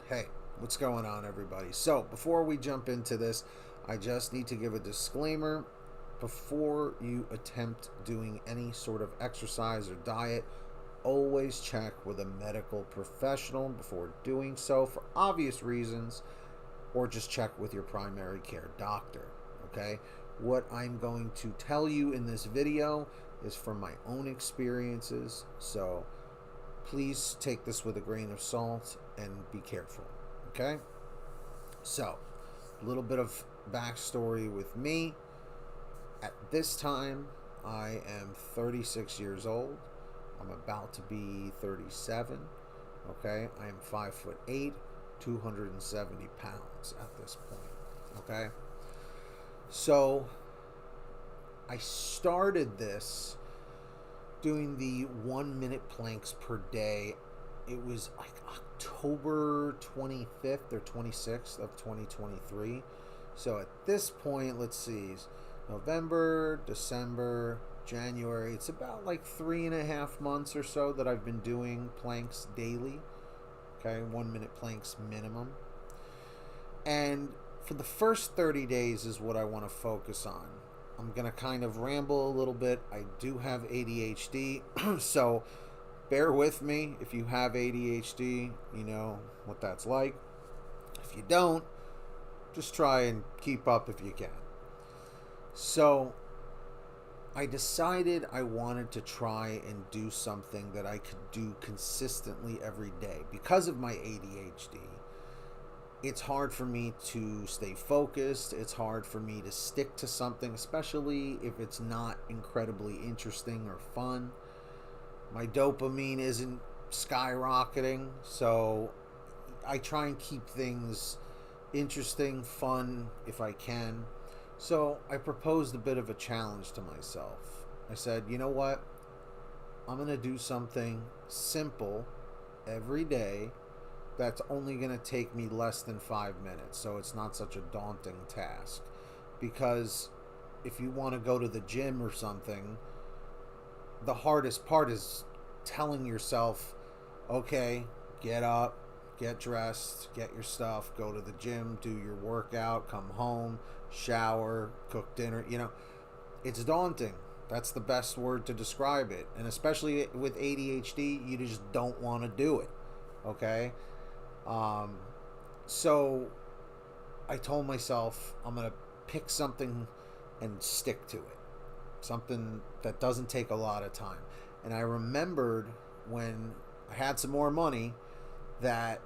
Hey, what's going on, everybody? So, before we jump into this, I just need to give a disclaimer. Before you attempt doing any sort of exercise or diet, always check with a medical professional before doing so for obvious reasons, or just check with your primary care doctor. Okay? What I'm going to tell you in this video is from my own experiences, so please take this with a grain of salt and be careful. Okay? So, a little bit of backstory with me. At this time, I am 36 years old. I'm about to be 37. Okay? I am 5'8", 270 pounds at this point. Okay? So, I started this doing the 1 minute planks per day. It was like October 25th or 26th of 2023. So at this point, let's see, November, December, January. It's about like 3.5 months or so that I've been doing planks daily. Okay, 1 minute planks minimum. And for the first 30 days is what I want to focus on. I'm going to kind of ramble a little bit. I do have ADHD, so bear with me. If you have ADHD, you know what that's like. If you don't, just try and keep up if you can. So I decided I wanted to try and do something that I could do consistently every day. Because of my ADHD, it's hard for me to stay focused. It's hard for me to stick to something, especially if it's not incredibly interesting or fun. My dopamine isn't skyrocketing, so I try and keep things interesting, fun if I can. So I proposed a bit of a challenge to myself. I said, you know what? I'm going to do something simple every day that's only going to take me less than 5 minutes, so it's not such a daunting task. Because if you want to go to the gym or something, the hardest part is telling yourself, okay, get up, get dressed, get your stuff, go to the gym, do your workout, come home, shower, cook dinner. It's daunting. That's the best word to describe it. And especially with ADHD, you just don't want to do it. Okay? So I told myself I'm going to pick something and stick to it. Something that doesn't take a lot of time. And I remembered when I had some more money that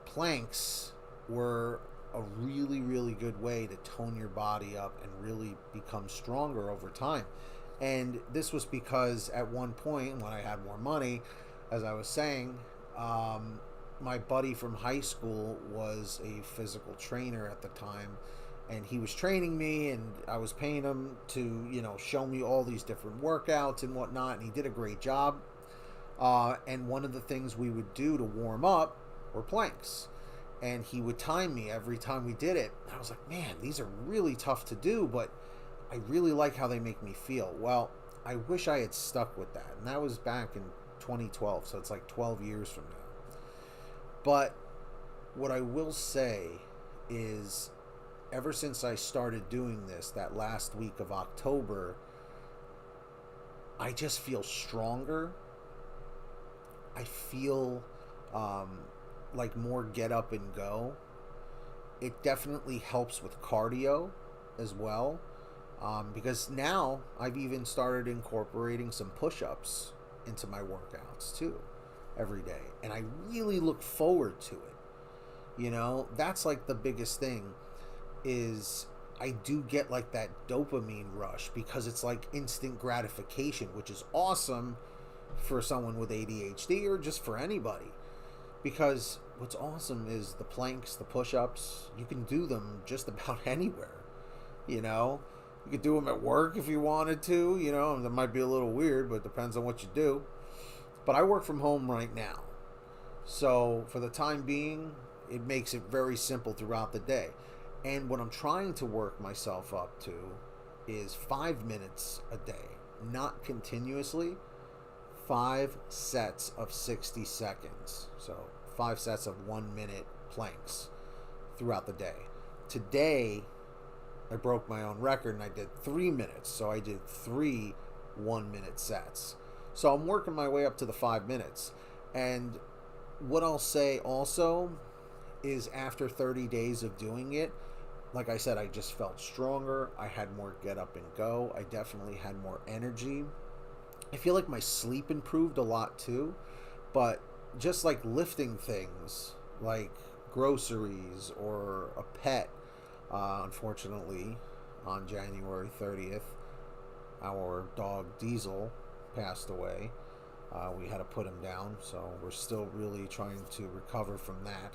planks were a really, really good way to tone your body up and really become stronger over time. And this was because at one point when I had more money, as I was saying, my buddy from high school was a physical trainer at the time, and he was training me, and I was paying him to, show me all these different workouts and whatnot, and he did a great job. And one of the things we would do to warm up were planks, and he would time me every time we did it. I was like, man, these are really tough to do, but I really like how they make me feel. Well, I wish I had stuck with that, and that was back in 2012, so it's like 12 years from now. But what I will say is, ever since I started doing this, that last week of October, I just feel stronger. I feel like more get up and go. It definitely helps with cardio as well, because now I've even started incorporating some push-ups into my workouts too every day, and I really look forward to it. That's like the biggest thing, is I do get like that dopamine rush because it's like instant gratification, which is awesome for someone with ADHD or just for anybody. Because what's awesome is the planks, the push-ups, you can do them just about anywhere. You could do them at work if you wanted to. That might be a little weird, but it depends on what you do. But I work from home right now, so for the time being, it makes it very simple throughout the day. And what I'm trying to work myself up to is 5 minutes a day, not continuously, 5 sets of 60 seconds. So 5 sets of 1-minute planks throughout the day. Today, I broke my own record and I did 3 minutes. So I did 3 1-minute sets. So I'm working my way up to the 5 minutes. And what I'll say also is after 30 days of doing it, like I said, I just felt stronger. I had more get up and go. I definitely had more energy. I feel like my sleep improved a lot too. But just like lifting things like groceries or a pet, unfortunately, on January 30th, our dog Diesel passed away. We had to put him down, so we're still really trying to recover from that.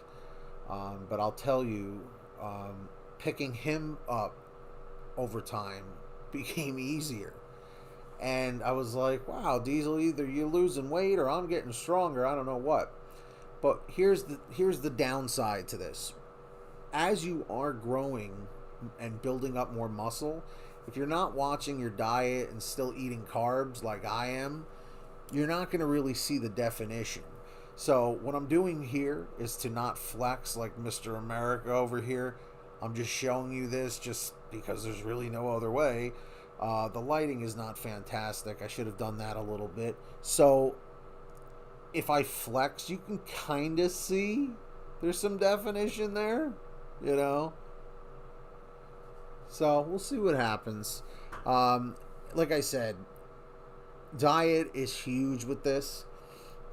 But I'll tell you, picking him up over time became easier. And I was like, wow, Diesel, either you're losing weight or I'm getting stronger. I don't know what. But here's the downside to this. As you are growing and building up more muscle, if you're not watching your diet and still eating carbs like I am, you're not going to really see the definition. So what I'm doing here is to not flex like Mr. America over here. I'm just showing you this just because there's really no other way. The lighting is not fantastic. I should have done that a little bit. So if I flex, you can kind of see there's some definition there, you know. So we'll see what happens. Like I said, diet is huge with this.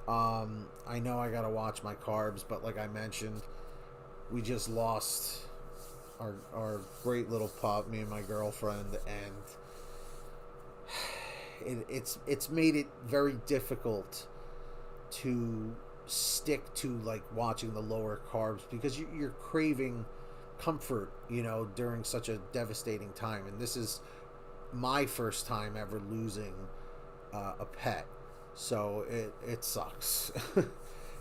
I know I gotta watch my carbs, but like I mentioned, we just lost our great little pup, me and my girlfriend, and it's made it very difficult to stick to like watching the lower carbs because you're craving comfort, you know, during such a devastating time. And this is my first time ever losing a pet, so it sucks.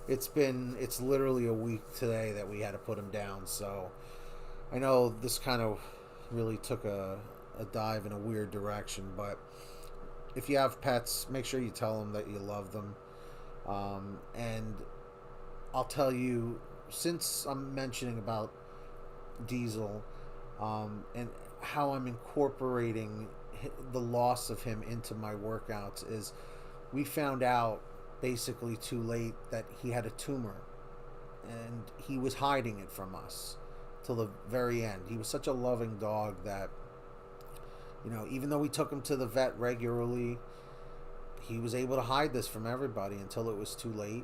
It's literally a week today that we had to put him down. So I know this kind of really took a dive in a weird direction, but if you have pets, make sure you tell them that you love them. And I'll tell you, since I'm mentioning about Diesel, and how I'm incorporating the loss of him into my workouts, is we found out basically too late that he had a tumor, and he was hiding it from us till the very end. He was such a loving dog that, you know, even though we took him to the vet regularly, he was able to hide this from everybody until it was too late.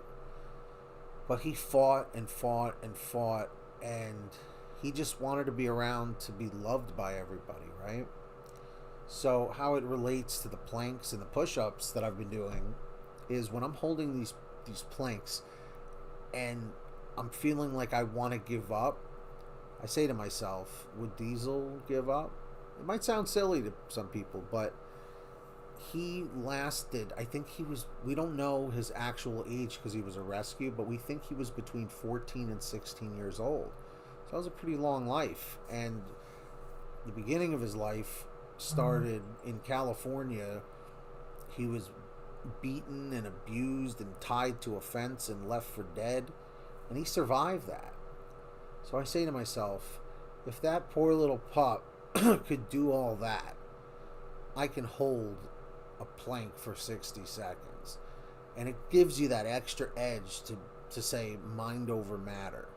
But he fought and fought and fought, and he just wanted to be around to be loved by everybody, right? So how it relates to the planks and the push-ups that I've been doing is when I'm holding these planks and I'm feeling like I want to give up, I say to myself, would Diesel give up? It might sound silly to some people, but he lasted, I think we don't know his actual age because he was a rescue, but we think he was between 14 and 16 years old. So that was a pretty long life. And the beginning of his life started in California. He was beaten and abused and tied to a fence and left for dead, and he survived that. So I say to myself, if that poor little pup could do all that, I can hold a plank for 60 seconds. And it gives you that extra edge to say mind over matter.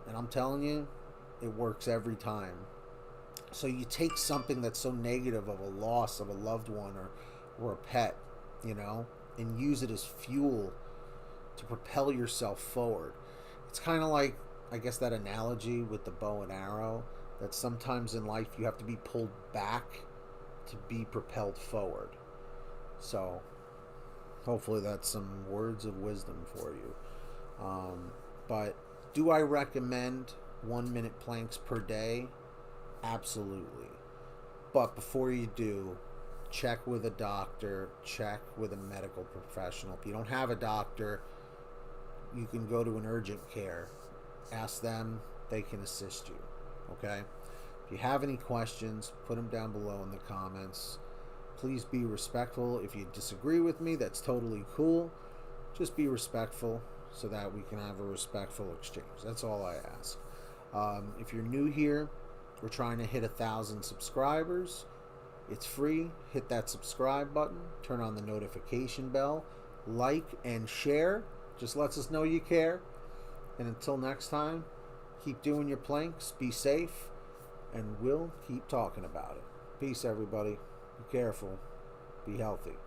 And I'm telling you, it works every time. So you take something that's so negative of a loss of a loved one or a pet, you know, and use it as fuel to propel yourself forward. It's kind of like, I guess, that analogy with the bow and arrow, that sometimes in life you have to be pulled back to be propelled forward. So hopefully that's some words of wisdom for you. But do I recommend 1-minute planks per day? Absolutely. But before you do, check with a doctor, check with a medical professional. If you don't have a doctor, you can go to an urgent care. Ask them, they can assist you. Okay? If you have any questions, put them down below in the comments. Please be respectful. If you disagree with me, that's totally cool. Just be respectful. so that we can have a respectful exchange. That's all I ask. If you're new here, we're trying to hit 1,000 subscribers. It's free. Hit that subscribe button. Turn on the notification bell. Like and share. Just lets us know you care. And until next time, keep doing your planks. Be safe. And we'll keep talking about it. Peace, everybody. Be careful. Be healthy.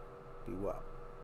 Be well.